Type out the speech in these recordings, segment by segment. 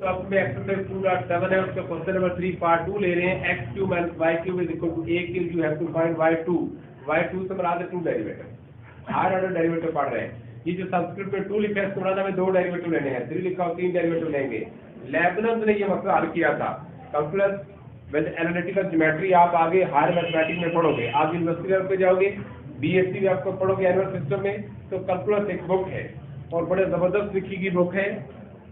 तो अब में एक्सरसाइज 2.7 है, उसका क्वेश्चन नंबर 3 पार्ट 2 ले रहे हैं। x³ minus y³ is equal to a³ you have to find y2 से मराद 2 डेरिवेटिव हायर ऑर्डर डेरिवेटिव पढ़ रहे हैं। ये जो संस्कृत में 2 लिखा है इसको मराद हमें 2 डेरिवेटिव लेने हैं, 3 लिखा हो 3 डेरिवेटिव लेंगे। लेबनिज़ ने ये मसला हल किया था। कैलकुलस विद एनालिटिकल ज्योमेट्री आप आगे हायर मैथमेटिक्स में पढ़ोगे, आप यूनिवर्सिटी लेवल पे जाओगे, बीएससी में आपको पढ़ोगे एनुअल सिस्टम में। तो कैलकुलस एक बुक है और बड़े जबरदस्त लिखी की बुक है।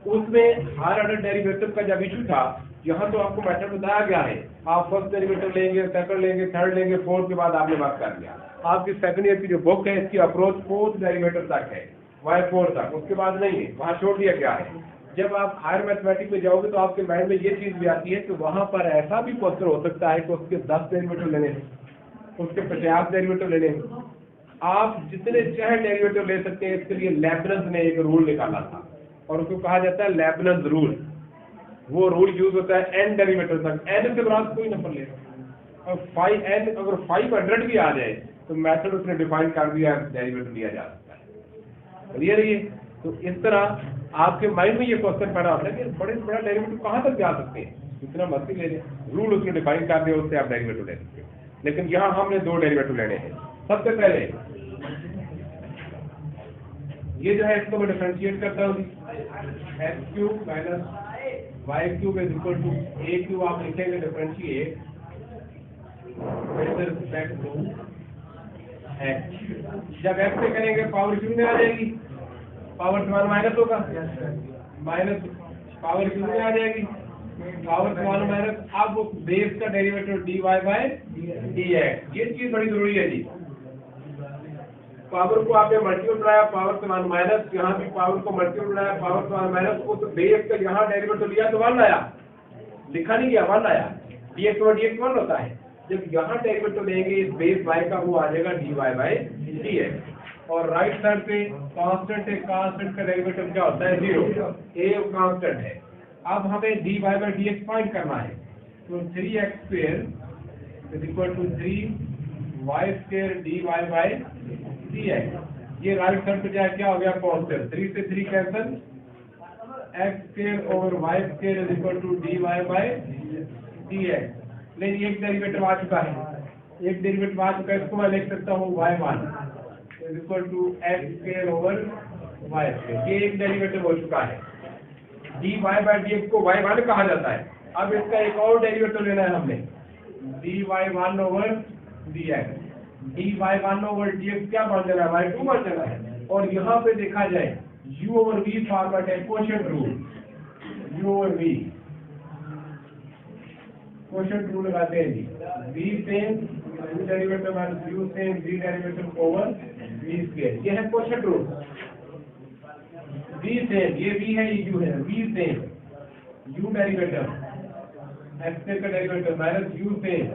उसमें हायर ऑर्डर डेरिवेटिव का जब इशू था, यहाँ तो आपको मेथड बताया गया है, आप फर्स्ट डेरिवेटिव लेंगे, सेकंड लेंगे, थर्ड लेंगे, फोर्थ के बाद आपने बात कर लिया। आपकी सेकंड ईयर की जो बुक है इसकी अप्रोच फोर्थ डेरिवेटिव तक है, y4 तक, उसके बाद नहीं है, वहाँ छोड़ दिया गया है। जब आप हायर मैथमेटिक्स में जाओगे तो आपके माइंड में ये चीज भी आती है कि वहाँ पर ऐसा भी क्वेश्चन हो सकता है कि उसके 10 डेरिवेटिव लेने हैं, उसके 50 डेरिवेटिव लेने हैं, आप जितने चाहे डेरिवेटिव ले सकते हैं। इसके लिए लेबनिज़ ने एक रूल निकाला था और उसको कहा जाता है लेबनिज़ रूल। वो रूल यूज होता है n डेरिवेटिव तक, n के बाद कोई नंबर ले, और 5n अगर 500 भी आ जाए तो मेथड उसने डिफाइन कर दिया, डेरिवेटिव लिया जा सकता है। क्लियर है? तो इस तरह आपके माइंड में ये क्वेश्चन पैदा होता है कि बड़े से बड़ा डेरिवेटिव कहाँ तक जा सकते हैं, इतना मस्ती ले लें, रूल उसने डिफाइन कर दिया, उससे आप डेरिवेटिव ले सकते हैं। लेकिन यहाँ हमने 2 डेरिवेटिव लेने हैं। सबसे पहले ये जो है इसको मैं डिफरेंशिएट करता हूँ, x³ minus y³ is equal to a³ आप लिखेंगे differentiate with respect to x। जब x से करेंगे पावर शून्य आ जाएगी, पावर समान माइनस होगा, माइनस पावर शून्य आ जाएगी, पावर समान माइनस। अब बेस का डेरिवेटिव dy बाय dx, ये चीज बड़ी जरूरी है जी। पावर को आपने मल्टीपल बनाया, पावर समान माइनस, यहाँ भी पावर को मल्टीपल बनाया, पावर समान माइनस, उस बेस का यहाँ डेरिवेटिव लिया तो 1 आया, लिखा नहीं गया 1 आया, dx और dx 1 होता है। जब यहाँ डेरिवेटिव लेंगे इस बेस y का, वो आ जाएगा dy बाय dx। और राइट साइड पे कांस्टेंट है, कांस्टेंट का डेरिवेटिव क्या होता है 0, a कांस्टेंट है। अब हमें dy बाय dx फाइंड करना है, तो 3x² is equal to 3y² dy by dx। ये राइट साइड पे जाए क्या हो गया कांस्टेंट, 3 से 3 cancel, x² over y² is equal to dy by dx। लेकिन एक डेरिवेटिव आ चुका है, एक डेरिवेटिव आ चुका है, इसको मैं लिख सकता हूँ y1 is equal to x² over y²। ये एक डेरिवेटिव हो चुका है। dy बाय dx को y1 कहा जाता है। अब इसका एक और डेरिवेटिव लेना है हमने, dy1 over dx। dy1 over dx क्या बन जाना है, y2 बन जाना है। और यहाँ पे देखा जाए u ओवर v फॉर्मेट है quotient rule, u over v quotient rule लगाते हैं जी। v same u derivative minus u same v derivative over v square, ये है क्वोशिएंट रूल। v सेम, ये v है ये u है, v same u derivative x का derivative minus u same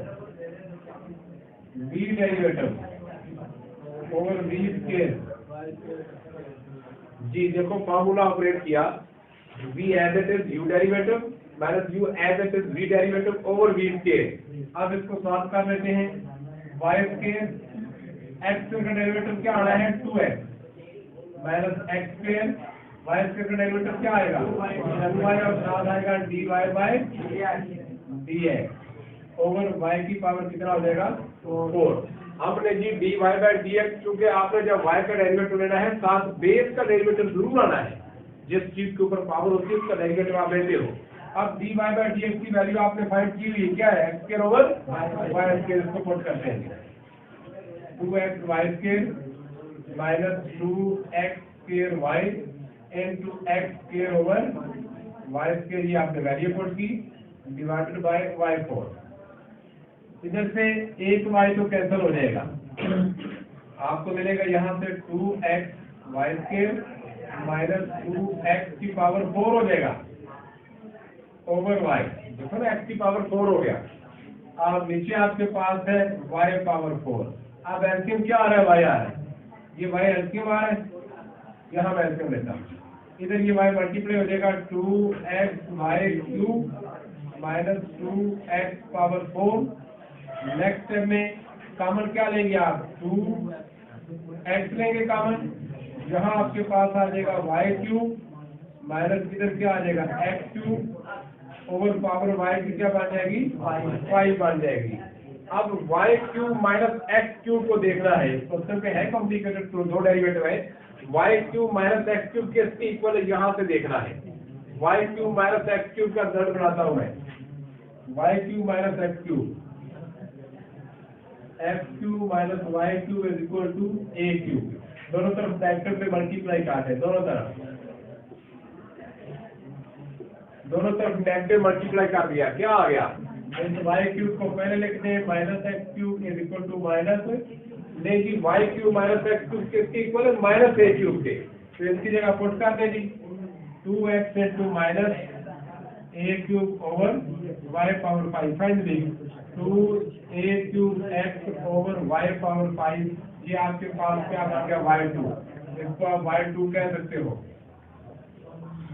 v derivative over v square. जी देखो formula operate किया, v as it is u derivative minus u as it is v derivative over v square. अब इसको solve कर लेते हैं, y square x का derivative क्या आ रहा है 2x minus x² y square का डेरिवेटिव क्या आएगा 2y और साथ आएगा dy by dx over y की पावर कितना हो जाएगा 4। हमने जी dy बाय dx, क्योंकि आपने जब y का डेरिवेटिव लेना है साथ बेस का डेरिवेटिव जरूर आना है, जिस चीज के ऊपर पावर होती है उसका डेरिवेटिव आप लेते हो। अब dy बाय dx की वैल्यू आपने फाइंड की हुई है, क्या है x² ओवर y², इसको पुट करते हैं 2x y² minus 2x² y into x² over y², ये आपने वैल्यू पुट की डिवाइडेड बाय y4। इधर से एक y तो कैंसिल हो जाएगा, आपको मिलेगा यहाँ से 2x y² माइनस 2x की पावर 4 हो जाएगा ओवर y। देखो ना x की पावर 4 हो गया। अब नीचे आपके पास है y पावर 4। अब एलसीएम क्या आ रहा है, y आ रहा है, ये y एलसीएम आ रहा है, यहाँ मैं एलसीएम लेता हूँ। इधर ये y मल्टीप्लाई हो जाएगा 2xy³ minus 2x power 4। Next step में कॉमन क्या लेंगे आप, 2x लेंगे कॉमन, यहाँ आपके पास आ जाएगा y³ माइनस किधर क्या आ जाएगा, x cube over power y की क्या बन जाएगी, वाई बन जाएगी। अब y cube minus x cube को देखना है, क्वेश्चन पे है कॉम्प्लिकेटेड, तो दो डेरिवेटिव है, y cube minus x cube किसके इक्वल है यहाँ से देखना है। Y cube minus x cube का रिजल्ट बनाता हूँ मैं, y cube minus x cube, x cube minus y cube is equal to a cube, दोनों तरफ फैक्टर पे मल्टीप्लाई काट है, दोनों तरफ नेगेटिव मल्टीप्लाई कर दिया, क्या आ गया, वाई क्यूब को पहले लिखते हैं minus x cube is equal to minus, नहीं जी y cube minus x cube किसके इक्वल है, माइनस ए क्यूब के, तो इसकी जगह पुट कर दे जी 2x into minus a cube over y power 5, finally 2a cube x over y power 5, ये आपके पास क्या बन गया y2, इसको आप y2 कह सकते हो,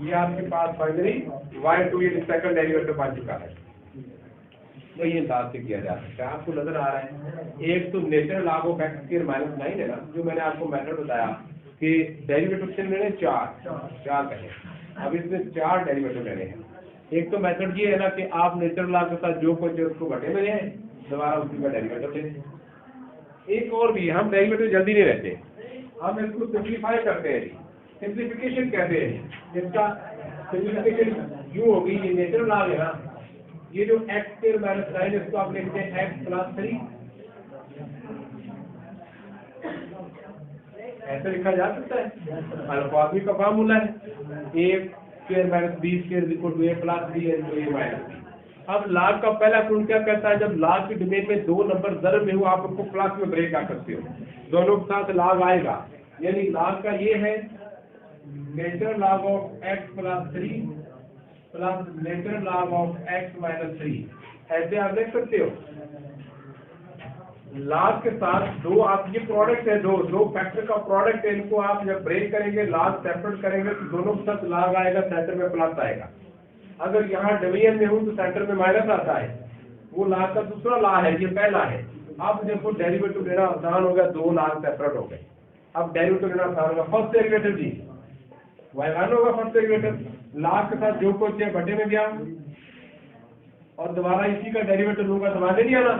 ये आपके पास फाइनली y2 ये सेकंड डेरिवेटिव बन चुका है। तो ये अंदाज से किया जा सकता है, आपको नजर आ रहा है। एक तो natural log of x square minus 9 है ना, जो मैंने आपको मेथड बताया कि डेरिवेटिव से मैंने चार कहे, अब इसमें 4 डेरिवेटिव लेने हैं। एक तो मेथड ये है ना कि आप नेचुरल लॉग के साथ जो कुछ है उसको बटे में लें, दोबारा उसी का डेरिवेटिव लें। एक और भी, हम डेरिवेटिव जल्दी नहीं रहते, हम इसको सिंप्लीफाई करते हैं, सिंप्लीफिकेशन कहते हैं। इसका सिंप्लीफिकेशन यूं होगी, ये नेचुरल लॉग है ना, ये जो एक्स स्क्वायर माइनस 9 इसको आप लिखते हैं एक्स प्लस 3, ऐसे लिखा जा सकता है, अल्फाबेट का फार्मूला है, a square minus b square equal to a plus b into a minus b. अब लॉग का पहला गुण क्या कहता है, जब लॉग की डोमेन में दो नंबर ज़र्ब में हो आप उनको प्लस में ब्रेक कर सकते हो, दोनों के साथ लॉग आएगा, यानी लॉग का ये है natural log of x plus 3 plus natural log of x minus 3, ऐसे आप देख सकते हो। लॉग के साथ दो, आप ये प्रोडक्ट है, दो फैक्टर का प्रोडक्ट है, इनको आप जब ब्रेक करेंगे, लॉग सेपरेट करेंगे तो दोनों के साथ लॉग आएगा, सेंटर में प्लस आएगा। अगर यहाँ डिवीजन में हूँ तो सेंटर में माइनस आता है, वो लॉग का दूसरा लॉ है, ये पहला है। अब देखो डेरिवेटिव लेना आसान हो गया, दो लॉग सेपरेट हो गए, अब डेरिवेटिव लेना आसान होगा। फर्स्ट डेरिवेटिव जी y1 होगा, फर्स्ट डेरिवेटिव लॉग के साथ जो कुछ है बटे में गया और दोबारा इसी का डेरिवेटिव लूंगा, दोबारा नहीं आना,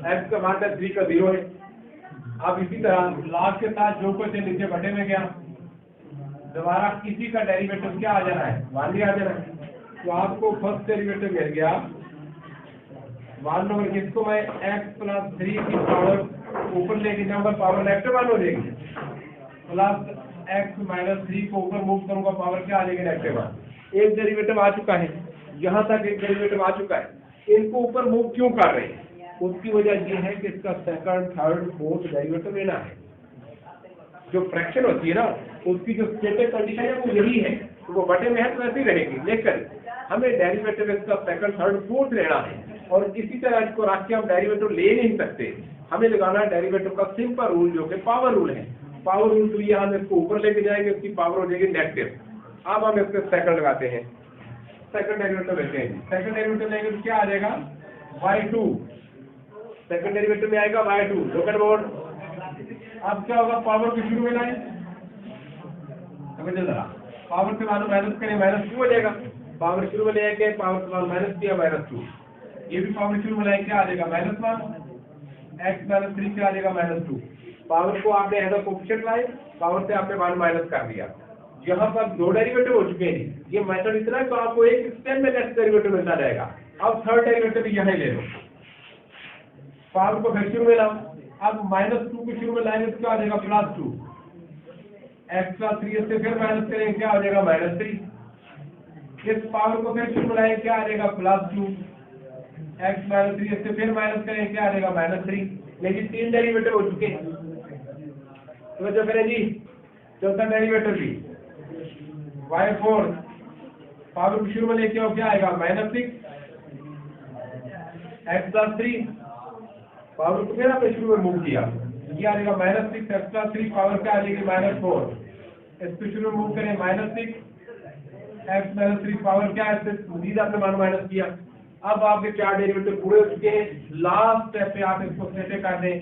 x का मान 3 का 0 है। अब इसी तरह लॉग के साथ जो कुछ है नीचे बटे में गया, दोबारा इसी का डेरिवेटिव क्या आ जाना है, 1 ही आ जाना है। तो आपको फर्स्ट डेरिवेटिव मिल गया 1 ओवर, इसको मैं x प्लस 3 की पावर ऊपर लेके जाऊंगा, पावर नेगेटिव 1 हो जाएगी, प्लस x माइनस 3 को ऊपर मूव करूंगा, पावर क्या आ जाएगी, नेगेटिव 1। एक डेरिवेटिव आ चुका है, यहाँ तक एक डेरिवेटिव आ चुका है। इनको ऊपर मूव क्यों कर रहे हैं, उसकी वजह ये है कि इसका सेकंड थर्ड फोर्थ डेरिवेटिव लेना है। जो फ्रैक्शन होती है ना, उसकी जो स्टेटिक कंडीशन है वो यही है, तो वो बटे में है तो ऐसी ही रहेगी, लेकिन हमें डेरिवेटिव इसका सेकंड थर्ड फोर्थ लेना है। और इसी तरह इसको रख के हम डेरिवेटिव ले नहीं सकते, हमें लगाना है डेरिवेटिव का सिंपल रूल जो कि पावर रूल है। पावर रूल तो ये, हम इसको ऊपर लेके जाएंगे, उसकी पावर हो जाएगी नेगेटिव। अब हम इसके सेकंड लगाते हैं, सेकंड डेरिवेटिव लेते हैं, सेकंड डेरिवेटिव लेंगे तो क्या आ जाएगा, y2, सेकंड डेरिवेटिव में आएगा y2, लुक एट बोर्ड। अब क्या होगा, पावर को शुरू में लाए, समझे जरा, पावर से मानो माइनस करें, -2 हो जाएगा, पावर शुरू में ले आएंगे, पावर से माइनस किया -2, ये भी पावर शुरू में लाए, क्या आ जाएगा -1, x माइनस 3 क्या आ जाएगा -2। पावर को आपने एज अ कोएफिशिएंट लाए, पावर से आपने मान माइनस कर दिया। यहाँ पर दो डेरिवेटिव हो चुके हैं, ये मेथड इतना है तो आपको एक स्टेप में नेक्स्ट डेरिवेटिव मिलता रहेगा। अब थर्ड डेरिवेटिव यहाँ ले लो, पावर को फिर शुरू में लाओ, अब -2 को शुरू में लाएंगे तो क्या आ जाएगा, +2, x प्लस 3 से फिर माइनस करेंगे, क्या हो जाएगा -3। इस पावर को फिर शुरू में लाएंगे, क्या आ जाएगा +2, x माइनस 3 से फिर माइनस करेंगे, क्या आ जाएगा -3। लेकिन 3 डेरिवेटिव हो चुके हैं, तो जो करें जी चौथा डेरिवेटिव भी y4, पावर को शुरू में लेके आओ, क्या आएगा -6, x प्लस 3, पावर को फिर आपने शुरू में मूव किया, ये आ जाएगा -6, x प्लस 3, पावर क्या आ जाएगी -4, इसको शुरू में मूव करें -6, x माइनस 3, पावर क्या है, सीधा आपने मान माइनस किया। अब आपके 4 डेरिवेटिव पूरे हो चुके हैं, लास्ट स्टेप पे आप इसको सेट कर दें,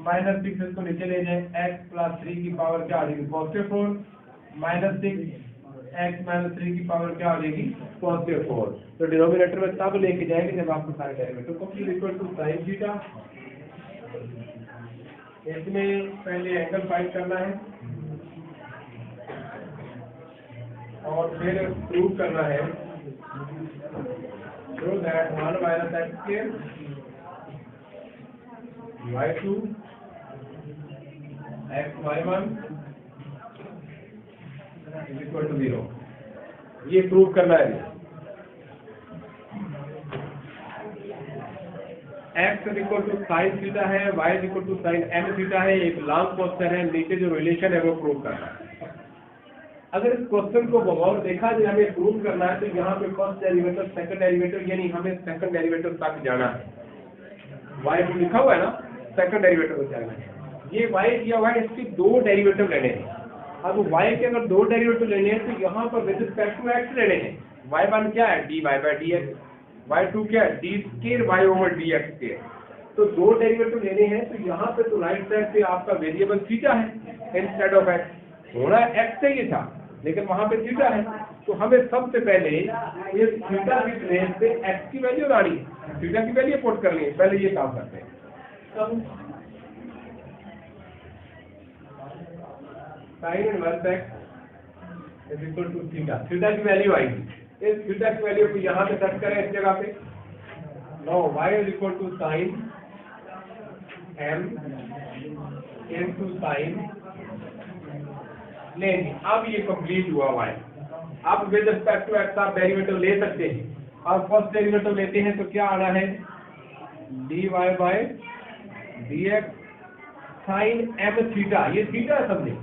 -6 इसको नीचे ले जाएं, x प्लस 3 की पावर क्या आ जाएगी, +4, -6 x माइनस 3 की पावर क्या हो जाएगी पॉजिटिव 4। तो डिनोमिनेटर में तब लेके जाएंगे जब आपको सारे डेरिवेटिव को इक्वल टू साइन थीटा। इसमें पहले एंगल फाइंड करना है और फिर प्रूव करना है so that 1 minus x square y2 x y1 is equal to 0। ये प्रूव करना है। x is equal to sin theta है, y is equal to sin m theta है, एक लॉन्ग क्वेश्चन है, नीचे जो रिलेशन है वो प्रूव करना है। अगर इस क्वेश्चन को बगौर देखा जाए हमें प्रूव करना है तो यहाँ पे फर्स्ट डेरिवेटिव सेकंड डेरिवेटिव यानी हमें सेकंड डेरिवेटिव तक जाना है। y लिखा हुआ है ना, सेकंड डेरिवेटिव तक जाना है। ये y दिया हुआ है, इसके दो डेरिवेटिव लेने हैं। अब y के अगर दो डेरिवेटिव लेने हैं तो यहाँ पर विद रिस्पेक्ट टू x लेने हैं। y1 क्या है dy by dx, y2 क्या है d square y over dx square. तो दो डेरिवेटिव लेने हैं तो यहाँ पे तो राइट साइड पे आपका वेरिएबल थीटा है इंस्टेड ऑफ x। थोड़ा x चाहिए था लेकिन वहां पे थीटा है, तो हमें सबसे पहले इस थीटा की प्लेस पे x की वैल्यू लानी है, थीटा की वैल्यू पुट करनी है। पहले ये काम करते हैं। Sine inverse x is equal to theta, theta की वैल्यू आएगी। इस थीटा की वैल्यू को यहाँ पे सेट करें इस जगह पे। Now y is equal to sine m into sine लेंगे। अब ये कंप्लीट हुआ y। अब विद रिस्पेक्ट टू x आप डेरिवेटिव ले सकते हैं। अब फर्स्ट डेरिवेटिव लेते हैं तो क्या आना है dy by dx sine m theta, ये थीटा है समझे।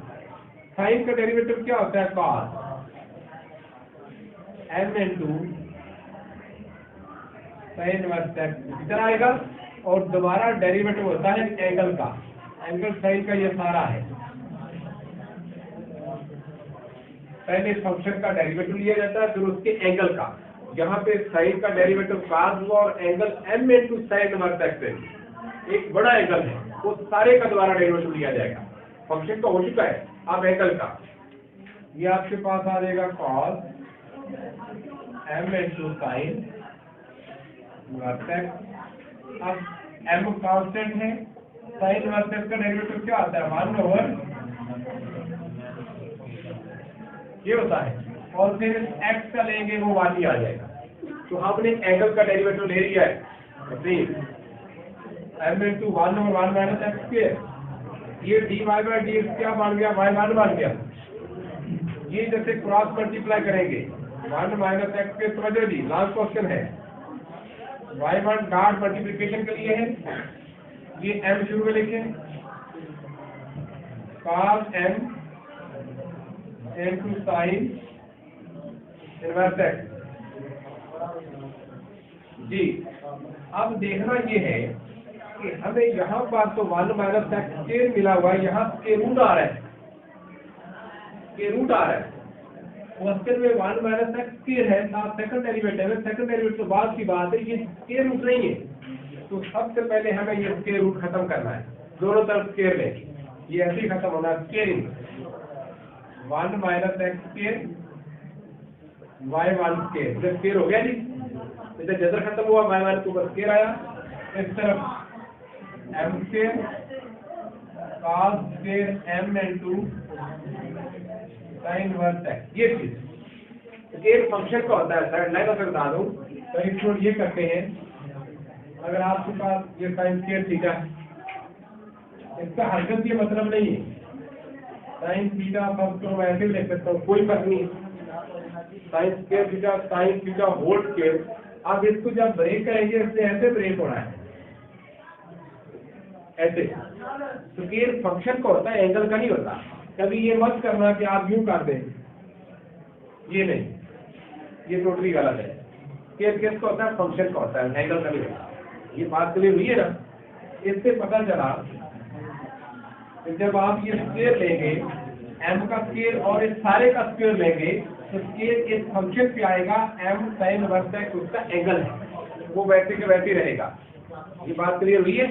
साइन का डेरिवेटिव क्या होता है cos m into sign inverse x इतना आएगा। और दोबारा डेरिवेटिव होता है एंगल का, एंगल साइन का ये सारा है। पहले फंक्शन का डेरिवेटिव लिया जाता है फिर उसके एंगल का। यहाँ पे साइन का डेरिवेटिव cos हुआ और angle m into sign inverse x एक बड़ा एंगल है, वो सारे का द्वारा डेरिवेटिव लिया जाएगा। फंक्शन तो हो चुका है, अब एंगल का ये आपके पास आ जाएगा cos m into sign inverse x। अब m कांस्टेंट है, साइन इनवर्स x का डेरिवेटिव क्या आता है 1 ओवर ये होता है, और फिर x का लेंगे वो 1 ही आ जाएगा। तो हमने एंगल का डेरिवेटिव ले लिया है m into 1 over 1 minus x square. ये dy by dx क्या बन गया y1 बन गया। ये जैसे क्रॉस मल्टीप्लाई करेंगे 1 माइनस x के समझो जी, लास्ट क्वेश्चन है y1 डॉट मल्टीप्लिकेशन के लिए है। ये m शुरू में लिखें cos m into sign inverse x जी। अब देखना ये है कि हमें यहाँ पर तो 1 माइनस x स्क्वायर मिला हुआ है, यहाँ के रूट आ रहा है, के रूट आ रहा है। क्वेश्चन में 1 माइनस x स्क्वायर है, साथ सेकंड डेरिवेटिव है, सेकंड डेरिवेटिव तो बाद की बात है, ये स्क्वायर रूट नहीं है। तो सबसे पहले हमें ये स्क्वायर रूट खत्म करना है, दोनों तरफ स्क्वायर लेंगे, ये ऐसे ही खत्म होना है। Squaring 1 minus x square y1 square, square हो गया जी। इधर जदर खत्म हुआ y1 के ऊपर स्क्वायर आया, इस तरफ m square cos square m into sign inverse x। ये चीज एक फंक्शन का होता है सर, लाइन से बता दूं तो इसको ये करते हैं। अगर आपके पास ये साइन स्क्वायर थीटा है, इसका हरकत ये मतलब नहीं है साइन थीटा सब तो मैं ऐसे भी लिख सकता हूँ, कोई फर्क नहीं। Sine square theta sine theta whole square. अब इसको जब ब्रेक करेंगे इससे ऐसे ब्रेक होना है, ऐसे। तो ये फंक्शन का होता है, एंगल का नहीं होता। कभी ये मत करना कि आप यूं कर दें, ये नहीं, ये टोटली गलत है। केस का होता है, फंक्शन का होता है, एंगल का नहीं होता। ये बात क्लियर हुई है ना। इससे पता चला जब आप ये स्क्वायर लेंगे m का स्क्वायर और इस सारे का स्क्वायर लेंगे तो स्क्वायर इस फंक्शन पे आएगा, m sin इनवर्स x उसका एंगल है, वो वैसे के वैसे ही रहेगा। ये बात क्लियर हुई है।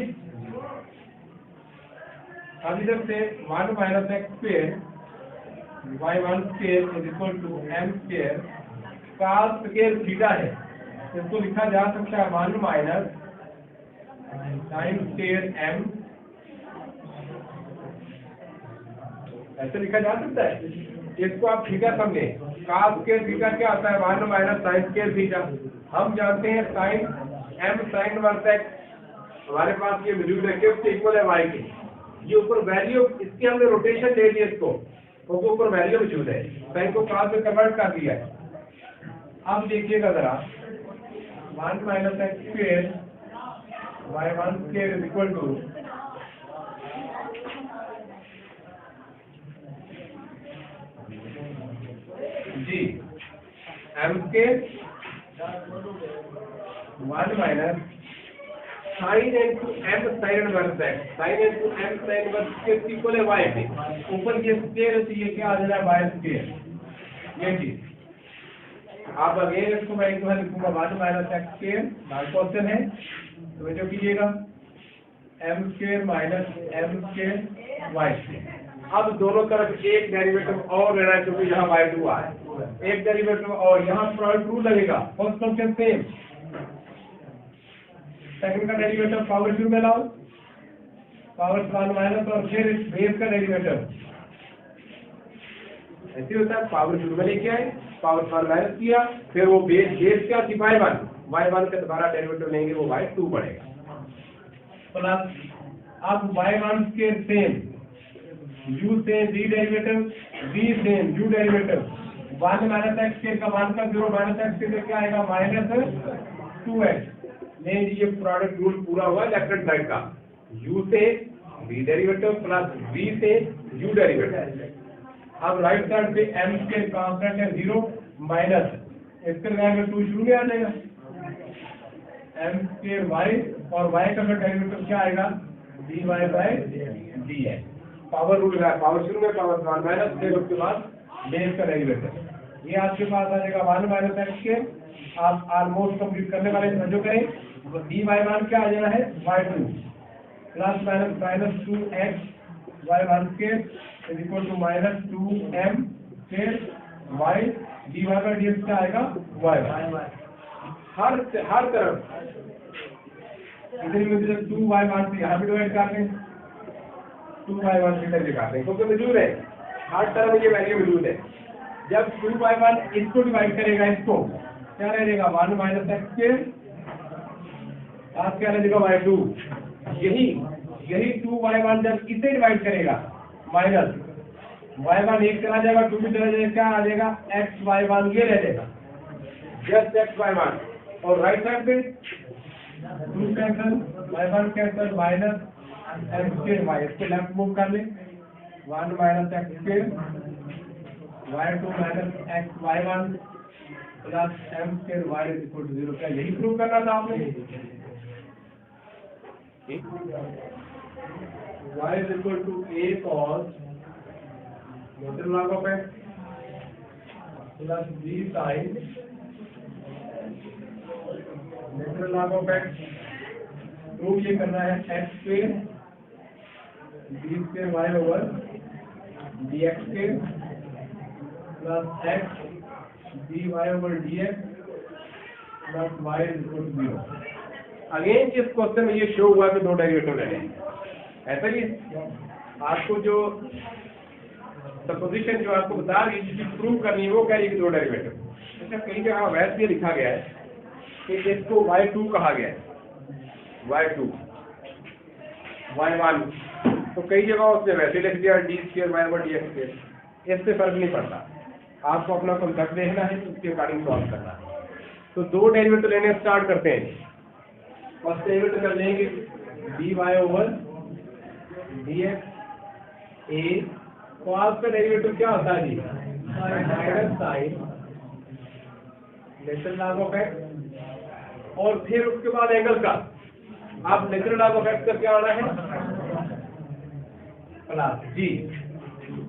अब इधर से 1 minus x square y1 square is equal to m square cos square theta है, इसको लिखा जा सकता है 1 माइनस sin स्क्वायर m, ऐसे लिखा जा सकता है। इसको आप थीटा समझे, cos स्क्वायर थीटा क्या आता है 1 माइनस sin स्क्वायर थीटा। हम जानते हैं sin m sin वर्ग x हमारे पास ये वैल्यू रखे उसके इक्वल है y के, ये ऊपर वैल्यू इसके हमने रोटेशन ले लिया इसको, तो ऊपर वैल्यू मौजूद है, sin को cos में कन्वर्ट कर दिया है। अब देखिएगा जरा 1 minus x square y1 square is equal to जी m square 1 minus sine into m sine inverse x, sine into m sine inverse के इक्वल है y के, ऊपर ये स्क्वायर है तो ये क्या आ जाएगा y स्क्वायर, ये चीज। आप अगेन इसको मैं एक बार लिखूंगा 1 minus x square, non question है तो जो कीजिएगा m square minus m square y square. अब दोनों तरफ एक डेरिवेटिव और लेना है क्योंकि यहाँ y2 आ है, एक डेरिवेटिव और यहाँ प्रोडक्ट रूल लगेगा, फर्स्ट फंक्शन सेम, सेकंड का डेरिवेटिव पावर क्यूब में लाओ, पावर 1 माइनस और फिर इस बेस का डेरिवेटिव ऐसे होता है, पावर क्यूब में लेके आए, पावर 1 माइनस किया, फिर वो बेस क्या थी y1 का दोबारा डेरिवेटिव लेंगे वो y2 बढ़ेगा, प्लस अब y1 के same u same v derivative, v same u derivative, 1 minus x के का मान का 0 माइनस x के क्या आएगा माइनस 2x, नहीं ये प्रोडक्ट रूल पूरा हुआ लेफ्ट हैंड साइड का, u से v डेरिवेटिव प्लस v से u डेरिवेटिव। अब राइट साइड पे m के कांस्टेंट है 0 माइनस इसके लगाएंगे 2 शुरू में आ जाएगा m के y और y का डेरिवेटिव क्या आएगा dy by dx, power rule है, पावर शुरू में पावर 1 माइनस फिर उसके बाद बेस का डेरिवेटिव, ये आपके पास आ जाएगा 1 माइनस x के, आप ऑलमोस्ट कंप्लीट करने वाले समझो करें, dy1 क्या आ जाना है y2 plus minus minus 2x y1 के is equal to minus 2m फिर y dy का dx क्या आएगा y, हर तरफ इधर में 2y1 से यहाँ भी डिवाइड कर दें, 2y1 से इधर दिखाते हैं क्योंकि मौजूद है, हर तरफ ये वैल्यू मौजूद है। जब 2y1 इसको डिवाइड करेगा, इसको क्या रहेगा 1 माइनस x के क्या रहेगा y2, यही 2y1 जब इसे डिवाइड करेगा माइनस y1 एक चला जाएगा 2 भी चला जाएगा, क्या आ जाएगा x y1 ये रह जाएगा जस्ट x y1, और राइट साइड पे 2 cancel y1 cancel minus m square y, इसको लेफ्ट मूव कर ले 1 minus x square y2 minus x y1 plus m square y is equal to 0, क्या यही प्रूव करना था आपने, y is equal to a cos natural log of x plus b sin natural log of x, prove ये करना है x square b square y over dx square plus x dy over dx plus y is equal to 0। Again इस question में ये show हुआ कि दो derivative लेने हैं, ऐसा ही आपको जो सपोजिशन जो आपको बता रही है प्रूव करनी है वो कह रही है कि दो डेरिवेटिव, अच्छा कहीं जगह वैसे ये लिखा गया है कि इसको y2 कहा गया है, y2 y1, तो कई जगह उसने वैसे लिख दिया d square y over dx square, इससे फर्क नहीं पड़ता, आपको अपना कॉन्सेप्ट देखना है उसके अकॉर्डिंग सॉल्व करना है। तो दो डेरिवेटिव लेने स्टार्ट करते हैं, फर्स्ट डेरिवेटिव कर लेंगे dy over dx a, cos का डेरिवेटिव क्या होता है जी minus sine natural log of x, और फिर उसके बाद एंगल का, अब नेचुरल लॉग ऑफ x का क्या आना है प्लस जी,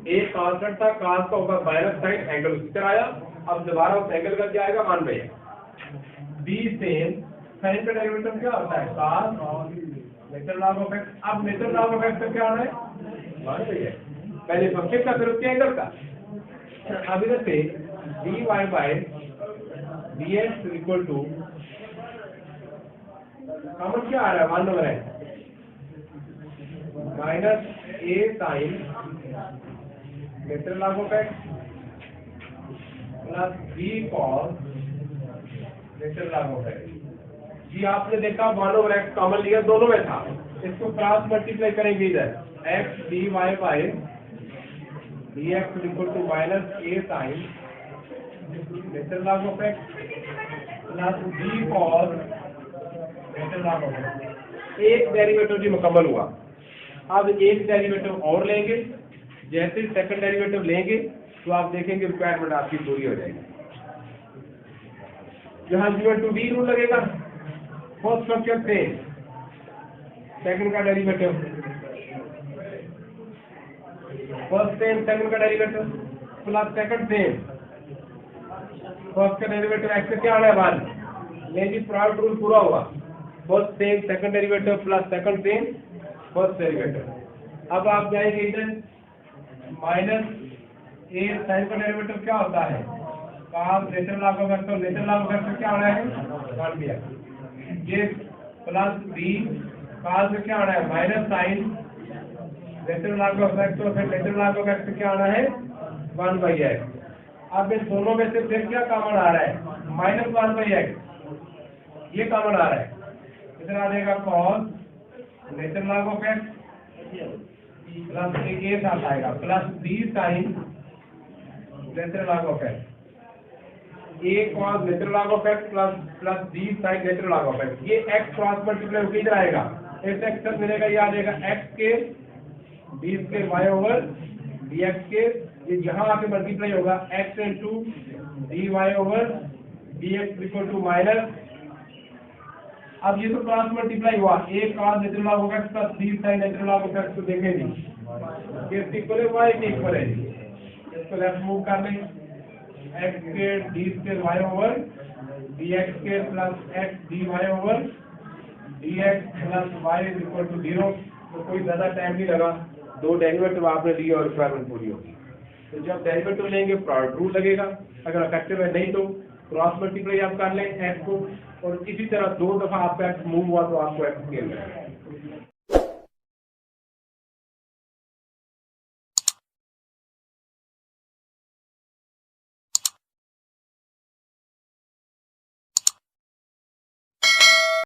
एक कांस्टेंट था cos का होगा माइनस साइन, एंगल उसी तरह आया, अब दोबारा उस एंगल का क्या आएगा मान भैया b सेम, साइन का डेरिवेटिव क्या होता है cos natural log of x, अब नेचुरल लॉग ऑफ x का क्या आना है मान भैया पहले फंक्शन का फिर उसके एंगल का, अब इधर से dy by dx equal to common क्या आ रहा है 1 over x minus a sine natural log of x plus b cos natural log of x। जी आपने देखा 1 ओवर x कॉमन लिया, दोनों में था, इसको क्रॉस मल्टीप्लाई करेंगे इधर x dy by dx equal to minus a sine natural log of x plus b cos natural log of x। एक डेरिवेटिव जी मुकम्मल हुआ। अब एक डेरिवेटिव और लेंगे, जैसे सेकंड डेरिवेटिव लेंगे तो आप देखेंगे रिक्वायरमेंट आपकी पूरी हो जाएगी। जहां given to b रूल लगेगा, फर्स्ट स्ट्रक्चर से सेकंड का डेरिवेटिव, फर्स्ट सेम सेकंड का derivative plus second same first का डेरिवेटिव x से क्या आना है 1, लेकिन प्रोडक्ट रूल पूरा हुआ। First sem second derivative plus second same first derivative. अब आप जाएंगे इधर माइनस a साइन का डेरिवेटिव क्या होता है cos natural log of x, तो नेचुरल लॉग ऑफ x क्या आना है 1 दिया, ये प्लस b cos में क्या आना है minus sine natural log of x, तो फिर नेचुरल लॉग ऑफ x क्या आना है 1/x। अब इन दोनों में से फिर क्या कॉमन आ रहा है माइनस 1/x, ये कॉमन आ रहा है, इधर आ जाएगा cos natural log of x plus a साथ आएगा plus b sine natural log of x, a cos natural log of x plus b sine natural log of x। ये x क्रॉस मल्टीप्लाई होकर इधर आएगा, इस x तक मिलेगा, ये आ जाएगा x के b square y over dx के, ये यहाँ आके मल्टीप्लाई होगा x into dy over dx equal to minus, अब ये तो क्रॉस मल्टीप्लाई हुआ, a cos natural log of x plus b sin natural log of x को देखेंगे ये इक्वल है y के इक्वल है, इसको लेफ्ट मूव कर लें x के d square y over dx के plus x dy over dx plus y is equal to 0। तो कोई ज्यादा टाइम नहीं लगा, दो डेरिवेटिव आपने लिए और रिक्वायरमेंट पूरी होगी। तो जब डेरिवेटिव लेंगे प्रोडक्ट रूल लगेगा, अगर इफेक्टिव है नहीं तो क्रॉस मल्टीप्लाई आप कर लें x को, और इसी तरह 2 दफा आपका x मूव हुआ तो आपको x स्केल मिलेगा।